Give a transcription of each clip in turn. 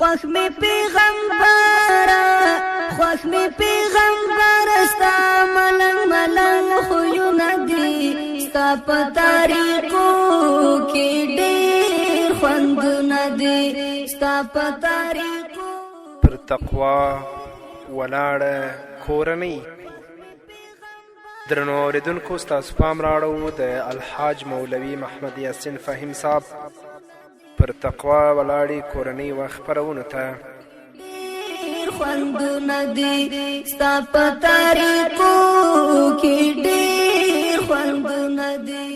خوښ می پیغمبره خوښ می پیغمبره ستا ملنګ ملنګ خویونه دي ستا په طریقو کې ډېر خوندونه دي ستا په طریقو پر تقوا ولاړه کورنۍ. درنو اوریدونکو ستاسو پام راړو د الحاج مولوي محمد یاسین فهیم صاحب پر تقوا ولاړې کورنۍ و خپرونو ته. ډېر خوندونه دي ستا په طریقو کې ډېر خوندونه دي.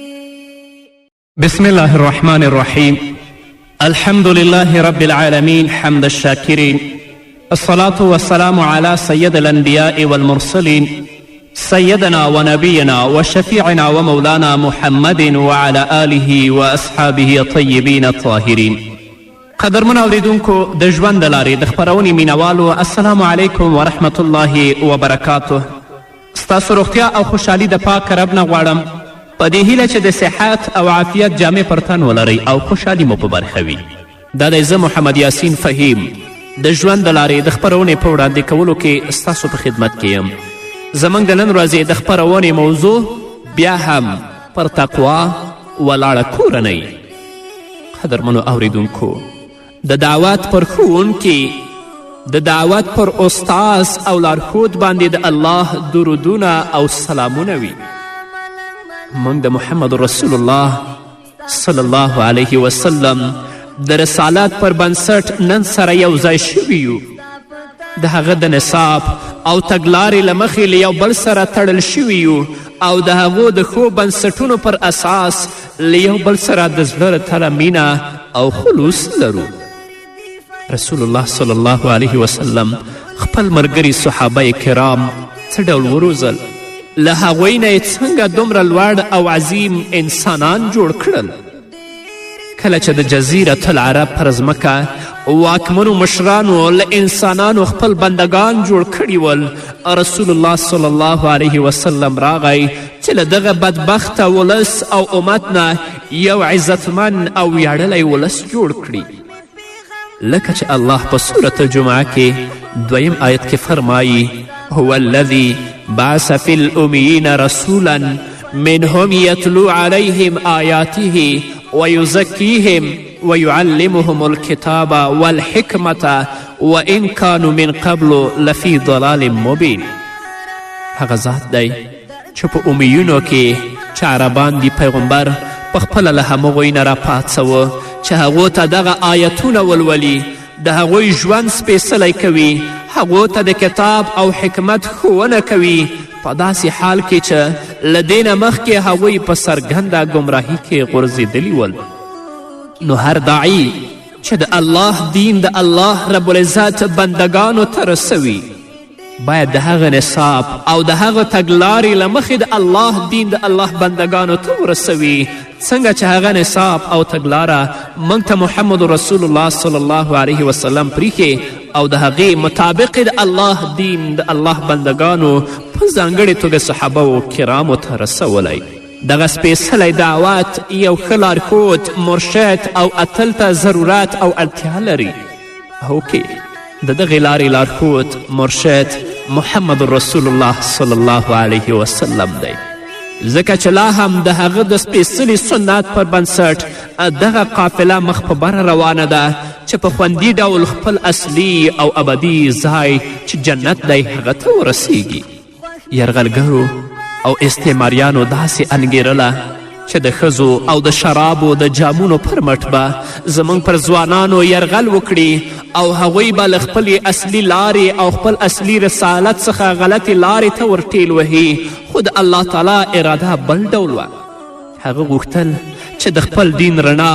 بسم الله الرحمن الرحيم. الحمد لله رب العالمين حمد الشاكرين. الصلاة والسلام على سيد الأنبياء والمرسلين سيدنا ونبينا وشفيعنا ومولانا محمد وعلى آله وأصحابه الطيبين الطاهرين. قدرمن اوریدونکو د ژوند د لارې د خپرونې مینوالو السلام علیکم ورحمة الله وبرکاته. ستاسو روغتیا او خوشحالي د پاک رب نه غواړم په دې هیله چې د صحت او عافیت جامې پر تن ولرئ او خوشحالي مو په برخه وي. دا دی زه محمد یاسین فهیم د ژوند د لارې د خپرونې په وړاندې کولو کې ستاسو په خدمت کې یم. زموږ د نن ورځې د خپرونې موضوع بیا هم پر تقوا ولاړه کورنۍ. قدرمنو اوریدونکو د دعوت پر ښوونکي د دعوت پر استاز او لارښود باندې د الله درودونه او سلامونه وي. موږ د محمد رسول الله صلی الله علیه وسلم د رسالت پر بنسټ نن سره یو ځای شوي یو. د هغه د نصاب او تګلارې له مخې له یو بل سره تړل شوي یو او د هغو د ښو بنسټونو پر اساس له یو بل سره د زړه تله مینه او خلوص لرو. رسول الله صلی الله علیه وسلم خپل ملګري صحابه کرام څه ډول وروزل؟ له هغوی نه یې څنګه دومره لوړ او عظیم انسانان جوړ کړل؟ کله چې د جزیرة العرب پر ځمکه واکمنو مشرانو له انسانانو خپل بندگان جوړ کړي ول، رسول الله صلی الله علیه وسلم راغی چې له دغه بدبخته ولس او امت نه یو عزتمن او ویاړلی ولس جوړ کړي. لکه چې الله په سورة الجمعه کې 2 آیت کې فرمایي هو الذي بعث في الأميين رسولا منهم يتلو عليهم آياته ويزكيهم ويعلمهم الكتاب والحكمة وإن كانوا من قبل لفي ضلال مبين. هغه ذات دی چې په امیونو کې چې عربان دی پیغمبر پخپله له همغوی نه راپاڅوه چې هغو ته دغه آیتونه ولولي، د هغوی ژوند سپیڅلی کوي، هغو ته د کتاب او حکمت ښوونه کوي په داسې حال کې چې له دې نه مخکې هغوی په څرګنده ګمراهي کې غورځېدلي ول. نو هر داعي چې د الله دین د الله رب العزت بندگانو ته رسوي باید د هغه نصاب او د هغه تګلارې له مخې د الله دین د الله بندگانو ته ورسوي څنګه چې هغه نصاب او تګلاره موږ ته محمد رسول الله صلی الله علیه وسلم پریښې او د هغې مطابق د الله دین د الله بندگانو په ځانګړې توګه صحابه و کرامو ته رسولی. دغه سپیڅلی دعوت یو ښه لارښود مرشد او اتل ته ضرورت او اړتیا لري. هوکې د دغې لارې لارښود مرشد محمد رسول الله صلی الله علیه وسلم دی، ځکه چې لا هم د هغه د سپیڅلي سنت پر بنسټ دغه قافله مخ په بره روانه ده چې په خوندي ډول خپل اصلي او ابدي ځای چې جنت دی هغه ته ورسیږي. یرغلګرو او استعماریانو داسې انګیرله چې د ښځو او د شرابو د جامونو پر مټ به زموږ پر ځوانانو یرغل وکړي او هغوی به له خپلې اصلي لارې او خپل اصلي رسالت څخه غلطې لارې ته ورټیل وهي. خو د الله تعالی اراده بل ډول وه. هغه غوښتل چې د خپل دین رڼا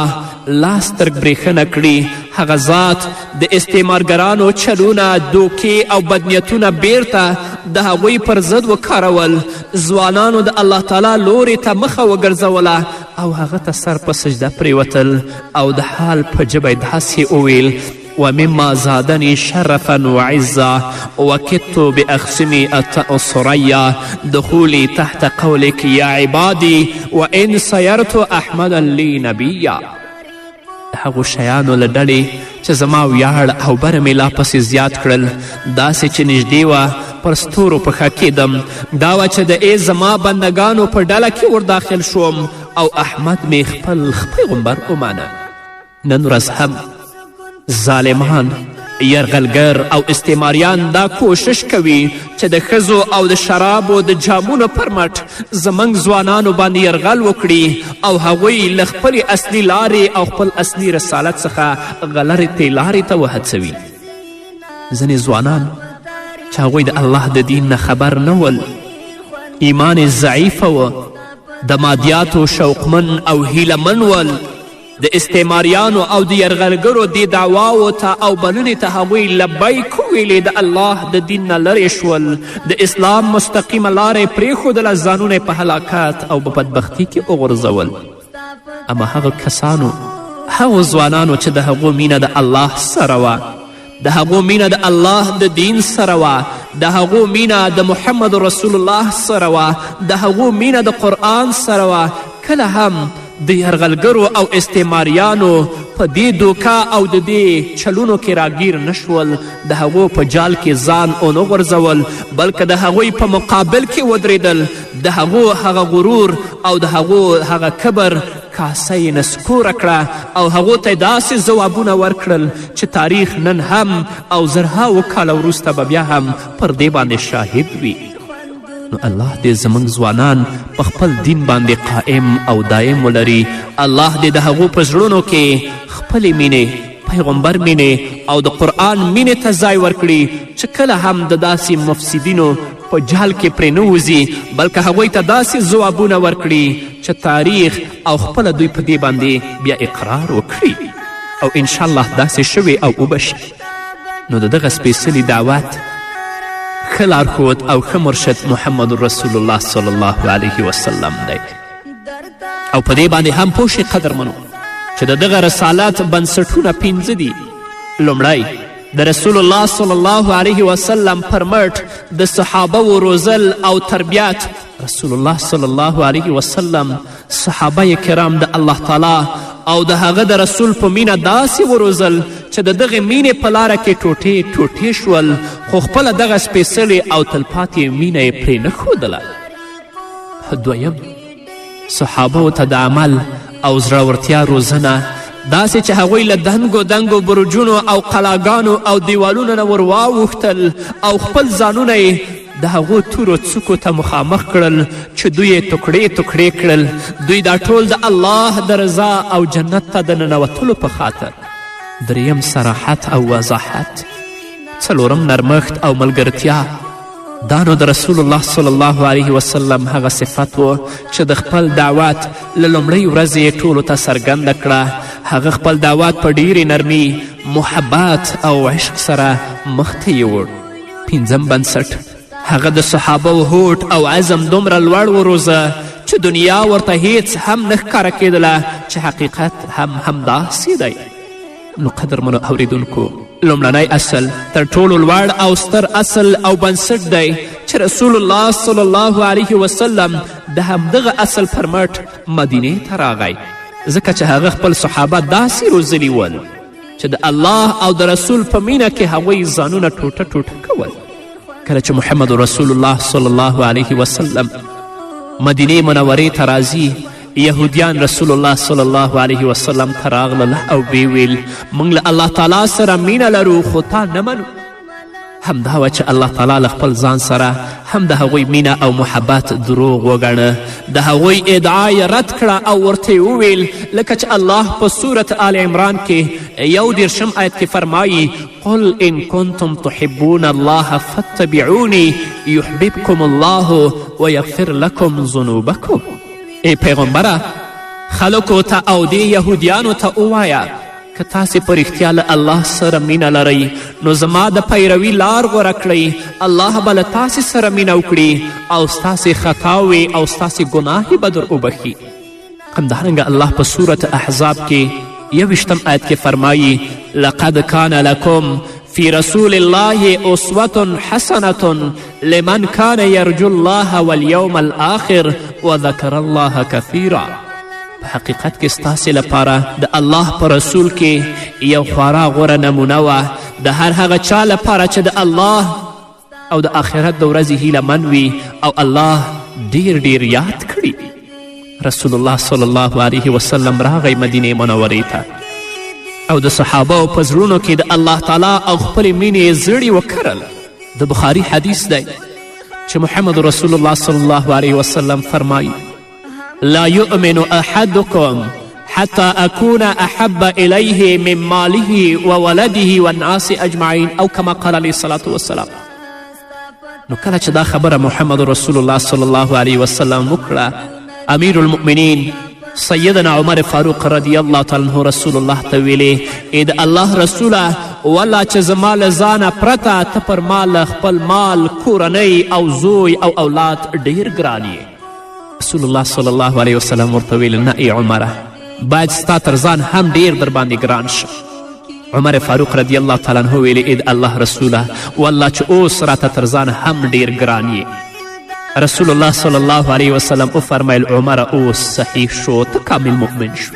لاس تر برېښنه کړي. هغه ذات د استعمارګرانو چلونه، دوکې او بدنیتونه بیرته د هغوی پر ضد وکارول. ځوانانو د الله تعالی لورې ته مخه وګرځوله او هغه ته سر په سجده پرېوتل او د حال په ژبه یې داسې وویل ومما زادني شرفا وعزا وكدت بأخسمي الثريا دخولي تحت قولك يا عبادي وإن سيرت أحمدا لي نبيا. هغو شیانو له ډلې چې زما ویاړ او بره مې لا پسې زیات کړل داسې چې نږدې وه پر ستورو پښه کېدم دا وه چې د ای زما بندګانو په ډله کې ورداخل شوم او احمد مې خپل پیغمبر ومانه نن ورځ هم ظالمان یرغلګر او استعماریان دا کوشش کوي چې د ښځو او د شرابو د جامونو پر مټ زموږ ځوانانو باندې یرغل وکړي او هغوی له خپلې اصلي لارې او خپل اصلي رسالت څخه غلرې لارې ته وهڅوي ځینې ځوانان چې هغوی د الله د دین نه خبر نه ول ایمان ضعیفه و د مادیاتو شوقمن او هیلهمن ول د استعماریانو او د یرغلګرو دې دعواو ته او بلنې ته هغوی لبیک وویلې د الله د دین نه لرې شول د اسلام مستقیمه لارې پرېښودله ځانونه په هلاکت او په بدبختي کې وغورځول اما هغه کسانو هغو ځوانانو چې د هغو مینه د الله سره وه د هغو مینه د الله د دین سره وه د هغو مینه د محمد رسول الله سره وه د هغو مینه د قرآن سره وه کله هم د یرغلګرو او استعماریانو په دې دوکه او د دې چلونو کې راګیر نشول د هغو په جال کې ځان ونه غورځول بلکې د هغوی په مقابل کې ودرېدل د هغو هغه غرور او د هغو هغه کبر کاسه یې نسکوره کړه او هغو ته داسې ځوابونه ورکړل چې تاریخ نن هم او زرهاو کاله وروسته به بیا هم پر دې باندې شاهد وي نو الله دې زموږ ځوانان په خپل دین باندې قائم او دایم ولري الله دې د هغو په زړونو کې خپلې مینې پیغمبر مینې او د قرآن مینې ته ځای ورکړي چې کله هم د داسې مفسدینو په جال کې پرې نه وځي بلکې هغوی ته داسې ځوابونه ورکړي چې تاریخ او خپله دوی په دې باندې بیا اقرار وکړي او انشاءالله داسې شوي او وبشي نو د دغه سپېڅلي دعوت ښه لارښود او ښه مرشد محمد رسول الله صلی الله علیه وسلم دی او په دې باندې هم پوه شي قدرمنو چې د دغه رسالت بنسټونه 5 دي لومړی د رسول الله صلی الله علیه وسلم پر مټ د صحابه روزل او تربیت رسول الله صلی الله علیه وسلم صحابه کرام د الله تعالی او د هغه د رسول په مینه داسې وروزل چې د دغې مینې په لاره کې ټوټې ټوټې شول خو خپله دغه سپېڅلې او تلپاتې مینه یې پرې نه ښودله دویم صحابو ته د عمل او زړورتیا روزنه داسې چې هغوی له دنګو برجونو او قلاګانو او دیوالونو نه ور واوښتل او خپل ځانونه یې د هغو تورو څوکو ته مخامخ کړل چې دوی یې توکړې کړل دوی دا ټول د الله د رضا او جنت ته د ننوتلو په خاطر دریم صراحت او وضاحت څلورم نرمښت او ملګرتیا دا نو د رسول الله صلی الله علیه وسلم هغه صفت و چې د خپل دعوت له لومړۍ ورځې یې ټولو ته څرګنده کړه هغه خپل دعوت په ډیرې نرمي محبت او عشق سره مخته یوړ پنځم بنسټ هغه د صحابه هوډ او عزم دومره لوړ وروزه چې دنیا ورته هیڅ هم نه ښکاره کېدله چې حقیقت هم همداسې دی نو قدرمنو اوریدونکو لومړنی اصل تر ټولو لوړ او ستر اصل او بنسټ دی چې رسول الله صلی الله علیه وسلم د همدغه اصل پر مټ مدینې ته راغی ځکه چې هغه خپل صحابه داسې روزلي ول چې د الله او د رسول په مینه کې هغوی ځانونه ټوټه کول کله چې محمد رسول الله صلی الله علیه وسلم مدینې منورې ته راځي یهودیان رسول الله صلی الله علیه وسلم ته راغلل او ویې ویل موږ له الله تعالی سره مینه لرو خو تا نه منو همدا وه چې الله تعالی له خپل ځان سره هم د هغوی مینه او محبت دروغ وګڼه د هغوی ادعا یې رد کړه او ورته وویل لکه چې الله په صورت آل عمران کې 11 آیت کې فرمایي قل ان کنتم تحبون الله فاتبعوني یحببکم الله ویغفر لکم ذنوبکم ای پیغمبره خلکو ته او دې یهودیانو ته ووایه که تاسې په رښتیا له الله سره مینه لرئ نو زما د پیروي لار غوره کړئ الله به له تاسې سره مینه وکړي او ستاسې خطاوې او ستاسې ګناهې به در وبخي همدارنګه الله په صورت احزاب کې 21 آیت کې فرمایي لقد کان لکم فی رسول الله اسوة حسنة لمن کان یرجو الله والیوم الآخر وذکر الله کثیرا په حقیقت کې ستاسې لپاره د الله په رسول کې یو خورا غوره نمونه وه د هر هغه چا لپاره چې د الله او د آخرت د ورځې هیله من وي او الله ډیر ډیر یاد کړي. رسول الله صلی الله علیه وسلم راغی مدینې منورې ته او د صحابه په زړونو کې د الله تعالی او خپلې مینې زړي وکرل. د بخاري حدیث دی چې محمد رسول الله صلی الله علیه وسلم فرمایي لا یؤمن احدکم حتی اکون احب الیه من ماله وولده والناس اجمعین او کما قال علیه الصلاة والسلام. نو کله چې دا خبره محمد رسول الله صلی الله علیه وسلم وکړه، امیر المؤمنین سیدنا عمر فاروق رضی الله تعالی عنه رسول الله ته ویلې ای د الله رسوله والله چې زما له ځانه پرته ته پر ما له خپل مال کورنۍ او زوی او اولاد ډیر ګران یې. رسول الله صلی الله علیه وسلم ورته ویل نه ای عمره، باید ستا تر ځان هم ډیر در باندې ګران شه. عمر فاروق رضی الله تعالی عنه ویلې ای د الله رسوله والله چې اوس راته تر ځان هم ډیر ګران یې. رسول الله صلی الله علیه وسلم وفرمیل عمر اوس صحیح شو، ته کامل مؤمن شو.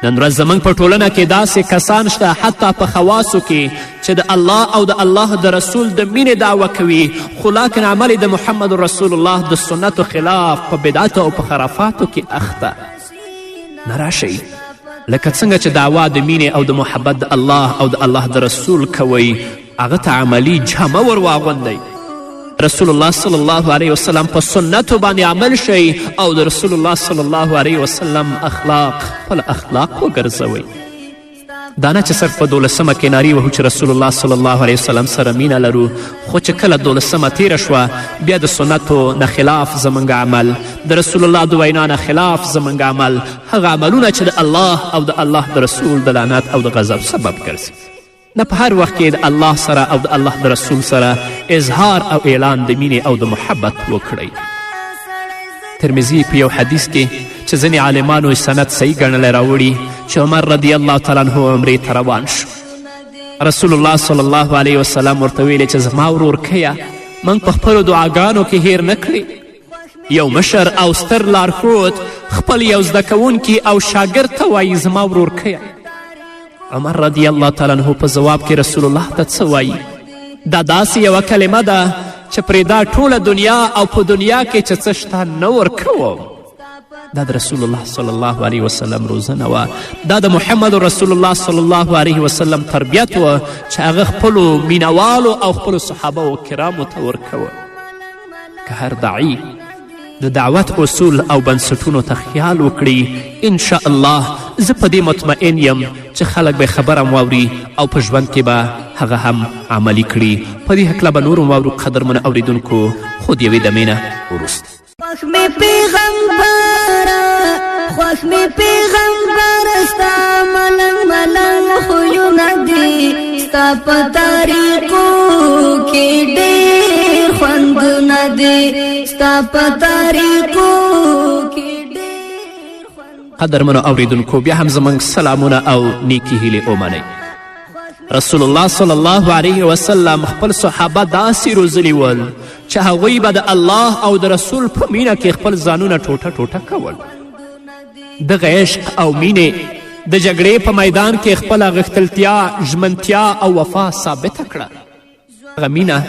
نن ورځ زموږ په ټولنه کې داسې کسان شته حتی په خواصو کې چې د الله او د الله د رسول د مینې دعوه کوي، خو لاکن عمل د محمد رسول الله د سنتو خلاف په بدعتو او په خرافاتو کې اخته. نه راشئ لکه څنګه چې دعوا د مینې او د محبت د الله او د الله د رسول کوئ، هغه ته عملي جامه ور واغوندئ. رسول الله صلی الله علیه وسلم په سنتو باندې عمل شئ او د رسول الله صلی الله علیه وسلم اخلاق خپل اخلاق وګرځوئ. دا نه چې صرف په 12مه کې ناري وهو چې رسول الله صلی الله علیه وسلم سره مینه لرو، خو چې کله 12مه تیره شوه بیا د سنتو نه خلاف زموږ عمل، د رسول الله د وینا نه خلاف زموږ عمل، هغه عملونه چې د الله او د الله د رسول د لعنت او د غضب سبب ګرځي. نه په هر وخت کې د الله سره او د الله د رسول سره اظهار او اعلان د مینې او د محبت وکړئ. ترمذي په یو حدیث کې چې ځینې عالمانو سند صحیح ګڼلی راوړي چې عمر رضی الله تعالی عنه عمرې ته روان شو. رسول الله صلی الله علیه وسلم ورته ویلې چې زما ورور کیه موږ په خپلو دعاګانو کې هیر نه کړې. یو مشر او ستر لارښود خپل یو زده کوونکي او شاګرد ته وایي زما ورور کیه. عمر رضی الله تعالی عنه په ځواب کې رسول الله ته څه وایي؟ دا داسې یوه کلمه ده چې پرې دا ټوله دنیا او په دنیا کې چې څه شته نه ورکوم. دا د رسول الله صلی الله علیه وسلم روزنه وه، دا د محمد رسول الله صلی الله علیه وسلم تربیت وه چې هغه خپلو مینوالو او خپلو صحابه و کرامو ته ورکوه. که هر داعي د دعوت اصول او بنسټونو ته خیال وکړي، انشاء الله زه په دې مطمئن یم چې خلک به خبرم واوري او په ژوند کې به هغه هم عملي کړي. په دې هکله به نور هم واورو قدرمنو اوریدونکو، خو د یوې دمې نه وروسته. خوښ مې پیغمبره، خوښ مې پیغمبره، ستا ملنګ ملنګ خویونه دي، ستا په طریقو کې ډېر خوندونه دي، ستا په طریقو کې ډېر خوندونه. قدرمنو اوریدونکو، بیا هم زموږ سلامونه او نیکې هیلې ومنئ. رسول الله صلی الله علیه وسلم خپل صحابه داسې روزلي ول چې هغوی به د الله او د رسول په مینه کې خپل ځانونه ټوټه ټوټه کول. دغه عشق او مینې د جګړې په میدان کې خپله غښتلتیا، ژمنتیا او وفا ثابته کړه. هغه مینه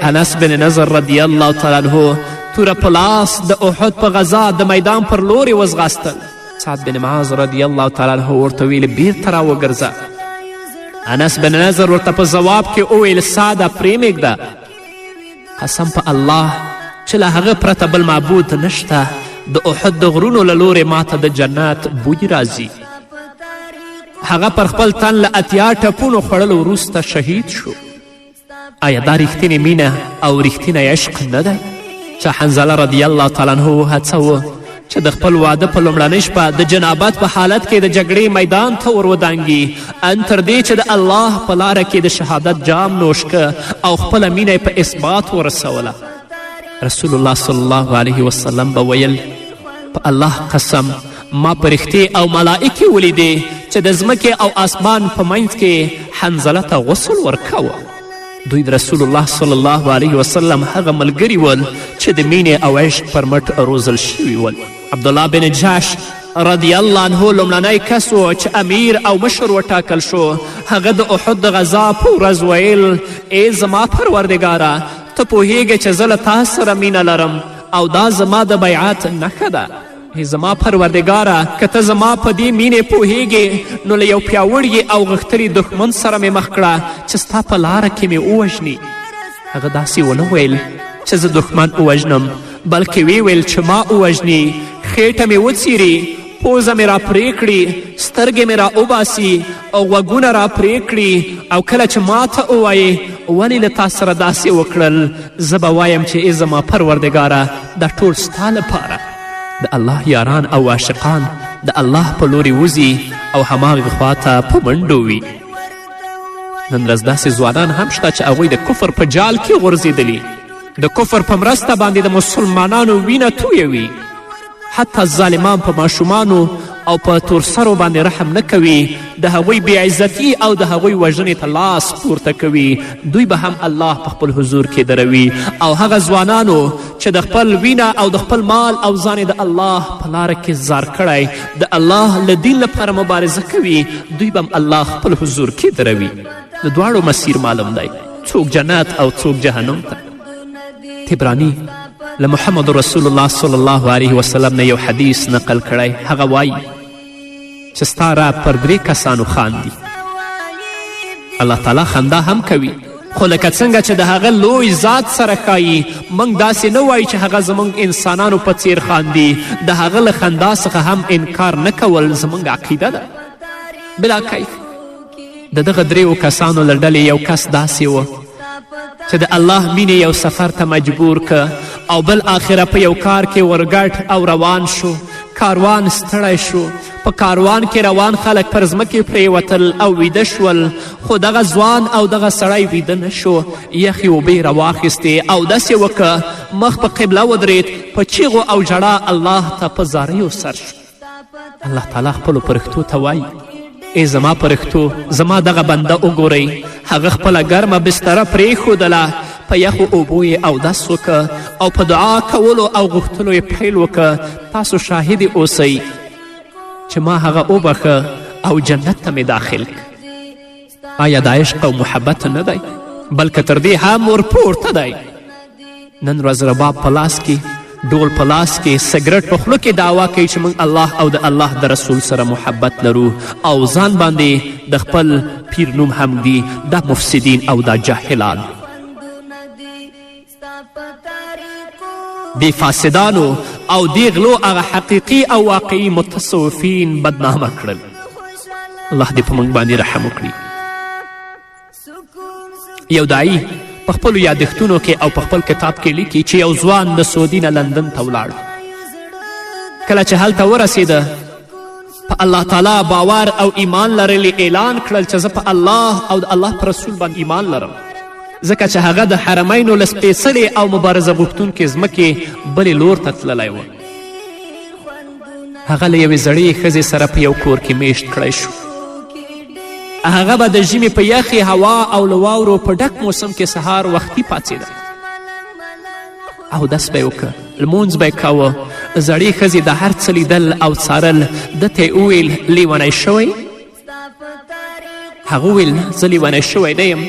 انس بن نضر رضی الله تعالی عنه توره په لاس د احد په غذا د میدان پر لورې وځغاستل. سعد بن معاذ رضی الله تعالی عنه ورته ویل بیرته راوګرځه. انس بن نضر ورته په ځواب کې وویل ساده پرېمږده، قسم په الله چې له هغه پرته بل معبود نشته، د احد د غرونو له لورې ماته د جنت بوی راځي. هغه پر خپل تن له 80 ټپونو خوړلو وروسته شهید شو. آیا دا ریښتینې مینه او ریښتینی عشق نه دی چې حنظله رضی الله تعالی عنه وهڅوه چې د خپل واده په لومړنۍ شپه د جنابت په حالت کې د جګړې میدان ته ور ودانګي، ان تر دې چې د الله په لاره کې د شهادت جام نوش که او خپله مینه په اثبات ورسوله. رسول الله صلی الله علیه وسلم به ویل په الله قسم ما په رښتې او ملائکې ولیدې چې د ځمکې او آسمان په منځ کې حنظله ته غسل ورکوه. دوی د رسول الله صلی الله علیه وسلم هغه ملګري ول چې د مینې او عشق پر مټ روزل شوي ول. عبدالله بن جحش رضی الله عنه لومړنی کس و چې امیر او مشر وټاکل شو. هغه د احد د غذا په ورځ ویل ای زما پروردګاره ته پوهیږې چې زه له تا سره مینه لرم او دا زما د بیعت نښه ده. ای زما پروردګاره که ته زما په دې مینې پوهیږې نو له یو پیاوړي او غښتلي دښمن سره مې مخ کړه چې ستا په لاره کې مې ووژني. هغه داسې ونه ویل چې زه دښمن ووژنم بلکې وی ویل چې ما ووژني، خیټه مې وڅیري، پوزه مې را پرې کړي، سترګې مې را وباسي او غوږونه را پرې کړي او کله چې ما ته ووایې ولې له تا سره داسې وکړل زه به وایم چې ای زما پروردګاره دا ټول ستا لپاره. د الله یاران او عاشقان د الله په لورې وځي او هماغې خواته په منډو وي. نن ورځ داسې ځوانان هم شته چې هغوی د کفر په جال کې غورځېدلي، د کفر په مرسته باندې د مسلمانانو وینه تویوي. حتی ظالمان په ماشومانو او په تورسرو باندې رحم نه کوي، د هغوی بېعزتي او د هغوی وژنې ته لاس پورته کوي. دوی به هم الله په خپل حضور کې دروي او هغه ځوانانو چې د خپل وینه او د خپل مال او ځان د الله په لاره کې زار کړی، د الله له دین لپاره مبارزه کوي، دوی به هم الله خپل حضور کې دروي. د دواړو مسیر معلوم دی، څوک جنت او څوک جهنم ته. تبرانی له محمد رسول الله صلی الله علیه وسلم نه یو حدیث نقل کړی. هغه وایي چې ستا رب پر 3 کسانو خاندي. الله تعالی خندا هم کوي، خو لکه څنګه چې د هغه لوی ذات سره ښایي موږ داسې نه وایو چې هغه زموږ انسانانو په څیر خاندي. د هغه له خندا څخه هم انکار نه کول زموږ عقیده ده. بلا کیف د دغه 3 کسانو له ډلې یو کس داسې و چې د الله مینې یو سفر ته مجبور که او بل آخره په یو کار کې ورګډ او روان شو. کاروان ستړی شو، په کاروان کې روان خلک پر ځمکې پرېوتل او ویده شول، خو دغه ځوان او دغه سړی ویده نه شو. یخې اوبې راواخیستې او داسې وکه مخ په قبله ودرېد، په چیغو او ژړا الله ته په زاریو سر شو. الله تعالی خپلو پرښتو ته وایي ای زما پرښتو زما دغه بنده وګورئ، هغه خپله ګرمه بستره پرېښودله، په یخو اوبو یې اودس وکه او په دعا کولو او غوښتلو یې پیل وکه. تاسو شاهدې اوسئ چې ما هغه وبخه او جنت ته مې داخل که. آیا د عشق او محبت نه دی بلکې تر دې هم ورپورته دی. نن ورځ رباب په لاس کې، ډول په لاس کې، سګرټ په خوله کې دعوا کوي چې موږ الله او د الله د رسول سره محبت لرو او ځان باندې د خپل پیر نوم هم دی. دا مفسدین او دا جاهلان دی فاسدانو او دی غلو هغه حقیقي او واقعي متصوفین بدنامه کړل. الله دې په موږ باندې رحم وکړي. یو داعي په خپلو یادښتونو کې او په خپل کتاب کې لیکي چې یو ځوان د سعودي نه لندن ته ولاړ. کله چې هلته ورسېده په الله تعالی باور او ایمان لرلی اعلان کړل چې زه په الله او د الله په رسول باندې ایمان لرم، ځکه چې هغه د حرمینو له سپېڅلې او مبارزه غوښتونکې ځمکې بلې لور ته تللی و. هغه له یوې زړې ښځې سره په یو کور کې میشت کړی شو. هغه به د ژمي په یخې هوا او له واورو په ډک موسم کې سهار وختي پاڅېده، اودس به یې وکړه، لمونځ به یې کاوه. زړې ښځې د هر څه لیدل او څارل. ده ته یې وویل لیونی شوی؟ هغه وویل نه زه لیونی شوی نه یم.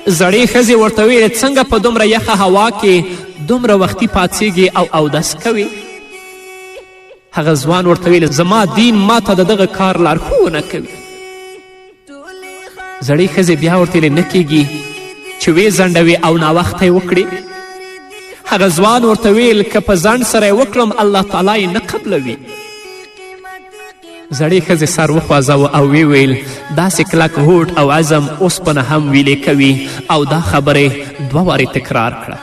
زړې ښځې ورته ویل څنګه په دومره یخه هوا کې دومره وختي پاڅېږي او اودس کوي؟ هغه ځوان ورته ویل زما دین ما ته د دغه کار لارښوونه کوي. زړې ښځې بیا ورته ویلې نه کیږي چې ویې ځنډوي او ناوخته یې وکړي. هغه ځوان ورته ویل که په ځنډ سره یې وکړم الله تعالی یې نه قبلوي. زړې ښځې سر وخوازوه او ویې ویل داسې کلک هوډ او عزم اوسپنه هم ویلې کوي او دا خبرې 2 وارې تکرار کړه.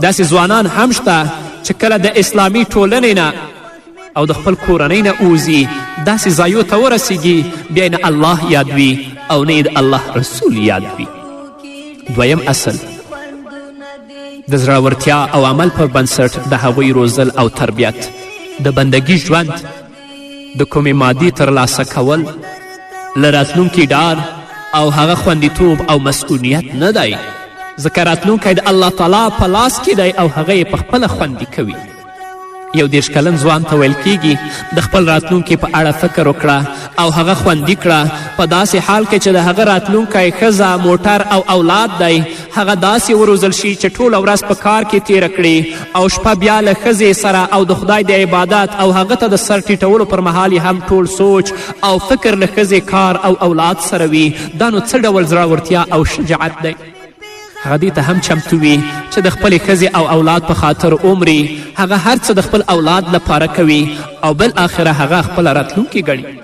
داسې ځوانان هم شته چې کله د اسلامي ټولنې نه او د خپل کورنۍ نه اوځي داسې ځایو ته ورسیږي بیا نه الله یاد وي او نه د الله رسول یاد وي. 2یم اصل د زړورتیا او عمل پر بنسټ د هغوی روزل او تربیت. د بندګي ژوند د کومې مادي ترلاسه کول له راتلونکي ډار او هغه خوندیتوب او مسئولیت نه دی، ځکه راتلونکی د الله تعالی په لاس کې دی او هغه یې پخپله خوندي کوي. یو 30 کلن ځوان ته ویل کیږي د خپل راتلونکي په اړه فکر وکړه او هغه خوندي کړه په داسې حال کې چې د هغه راتلونکی ښځه موټر او اولاد دی هغه داسې وروزل شي چې ټوله ورځ په کار کې تیره کړي او شپه بیا له ښځې سره او د خدای د عبادت او هغه ته د سر ټیټولو پر مهال هم ټول سوچ او فکر له ښځې کار او اولاد سره وي دا نو څه ډول زړورتیا او شجاعت دی هغه دې ته هم چمتو وي چې د خپلې ښځې او اولاد په خاطر عمري هغه هر څه د خپل اولاد لپاره کوي او بالاخره هغه خپله راتلونکي ګڼي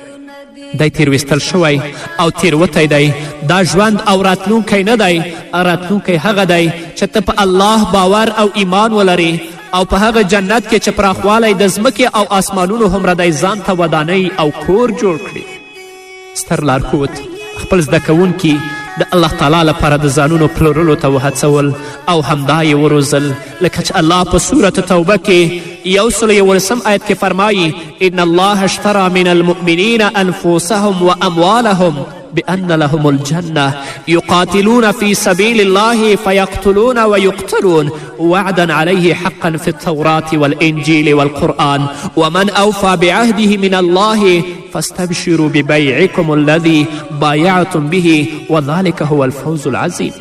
دی تیرویستل شوی او تیروتی دی دا ژوند او راتلونکی نه دی راتلونکی هغه دی چې ته په الله باور او ایمان ولري او په هغه جنت کې چې پراخوالی د ځمکې او آسمانونو هومره دی ځان ته ودانۍ او کور جوړ کړي ستر لارښود خپل زده کوونکي د الله تعالی لپاره د ځانونو پلورلو ته وهڅول او همدا یې وروزل لکه چې الله په سورت توبه کې 111 آیت کې فرمایي ان الله اشترى من المؤمنین انفسهم واموالهم بأن لهم الجنة يقاتلون في سبيل الله فيقتلون ويقتلون وعدا عليه حقا في التوراة والإنجيل والقرآن ومن أوفى بعهده من الله فاستبشروا ببيعكم الذي بايعتم به وذلك هو الفوز العظيم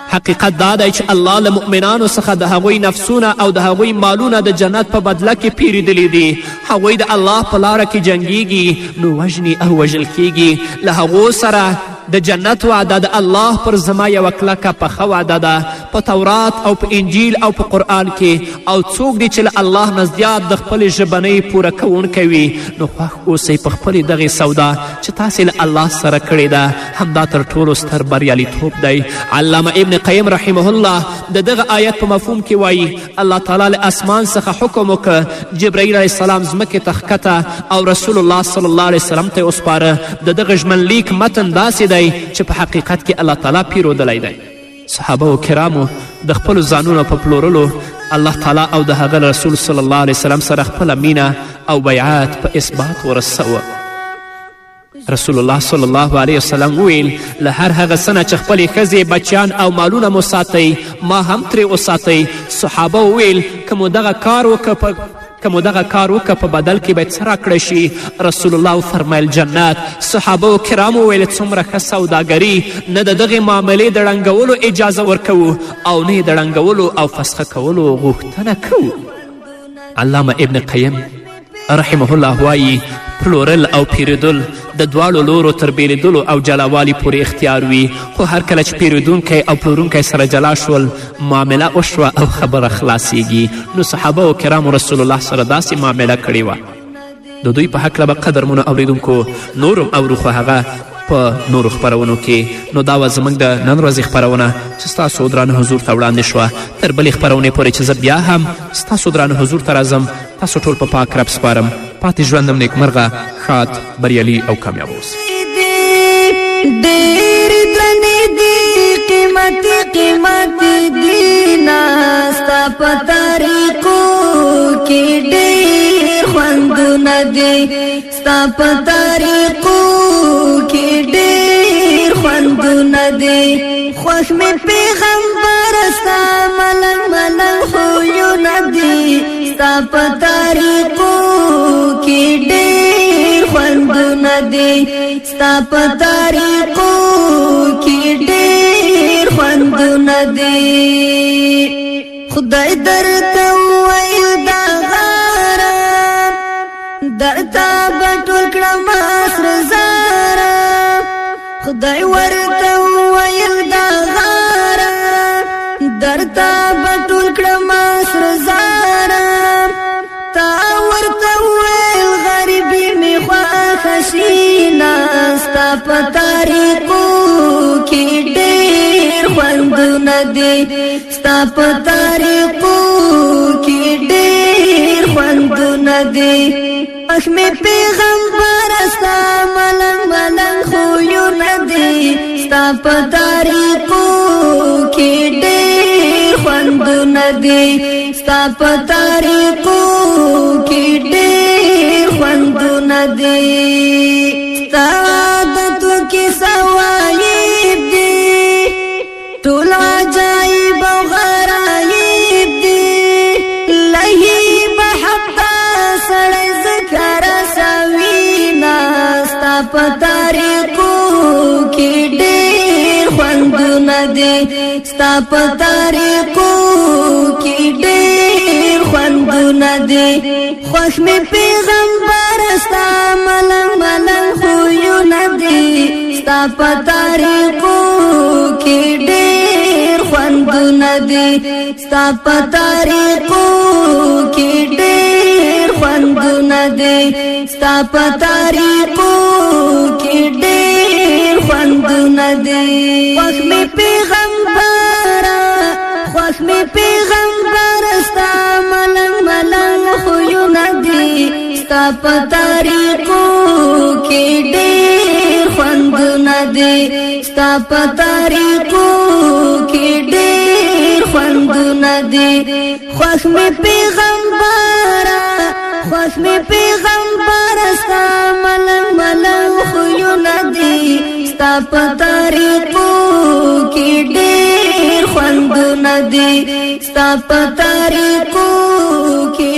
حقیقت دا دی چې الله له مؤمنانو څخه د هغوی نفسونه او د هغوی مالونه د جنت په بدله کې پیرېدلی دي هغوی د الله په لاره کې جنګیږي نو وژني او وژل کیږي له هغو سره د جنت وعده د الله پر زما یوه کلکه پخه وعده ده په تورات او په انجیل او په قرآن کې او څوک دی چې له الله نه زیات د خپلې ژبنۍ پوره کوونکی وي نو خوښ اوسئ په خپلې دغې سودا چې تاسې له الله سره کړې ده همدا تر ټولو ستر بریالیتوب دی علامه ابن قیم رحمه الله د دغه آیت په مفهوم کې وایي الله تعالی له اسمان څخه حکم وکړه جبرائیل علیه السلام ځمکې ته ښکته او رسول الله صلی الله علیه وسلم ته یې وسپاره د دغه ژمنلیک متن داسې دی چې په حقیقت کې الله تعالی پیرودلی دی صحابه و کرامو د خپلو ځانونو په پلورلو الله تعالی او د هغه رسول صلی الله علیه وسلم سره خپله مینه او بیعت په اثبات ورسوه رسول الله صلی الله علیه وسلم وویل له هر هغه څه نه چې خپلې ښځې بچیان او مالونه مو ساتئ ما هم ترې وساتئ صحابه وویل که مو دغه کار وکړه په بدل کې باید څه راکړی شي رسول الله وفرمیل جنت صحابه و کرامو وویل څومره ښه سوداګري نه د دغې معاملې د ړنګولو اجازه ورکوو او نه د ړنګولو او فسخه کولو غوښتنه کوو علامه ابن قیم رحمه الله وایي پلورل او پیرودل د دواړو لورو تر بیلیدلو او جلاوالي پورې اختیار وي خو هر کله چې پیرودونکی او پلورونکی سره جلا شول معامله وشوه او خبره خلاصیږي نو صحابه و کرامو رسول الله سره داسې معامله کړې وه د دوی په هکله به قدرمنو اوریدونکو نورم اورو خو هغه په نورو خپرونو کې نو دا وه زموږ د نن ورځې خپرونه چې ستاسو درانه حضور ته وړاندې شوه تر بلې خپرونې پورې چې زه بیا هم ستاسو درانه حضور ته راځم تاسو ټول په پاک رب سپارم پاتې ژوندم نیکمرغه ښاد بریالي او کامیاب اوسئ ډېر درنې دي قیمتي دینه ستا په طریقو کې ډېر خوندونه دي ستا په طریقو کې ډېر خوندونه دي خوښ مې پیغمبر ستا ملنګ خویونه دي ستا په طریقو کې ډېر خوندونه دي ستا په طریقو کې ډېر خوندونه دي خدای درته وویل دا غاره درته به ټول کړم سره زاره خدای ورته وویل دا غاره درته به ټول کړم سره زاره تا ورته وویل غریبي مې خوښه شي نه ستا په طریقو کې ډېر خوندونه دي ستا په طریقو کې ډېر خوندونه دي خوښ مې پیغمبر ستا ملنګ خویونه دي ستا په طریقو کې ډېر خوندونه دي ستا په طریقو کې ډېر خوندونه دي ستا عادتو کې سوایب دي ټول عجایب او غرایب دي لهی محبت دي ستا په طریقو کې ډېر خوندونه دي خوښ مې پیغمبر ستا ملنګ ملنګ خویونه دي ستا په طریقو کې ډېر خوندونه دي ستا په طریقو کې ډېر خوندونه دي ستا په طریقو کې ډېر خوندونه دي خوښ مې پیغمبر ستا ملنګ ملنګ خویونه دي ستا په طریقو کې ډېر خوندونه دي ستا په طریقو کې ډېر خوندونه دي خوښ مې پیغمبر ستا ملنګ ملنګ خویونه دي ستا په طریقو کې ډېر خوندونه دي ستا په طریقو کې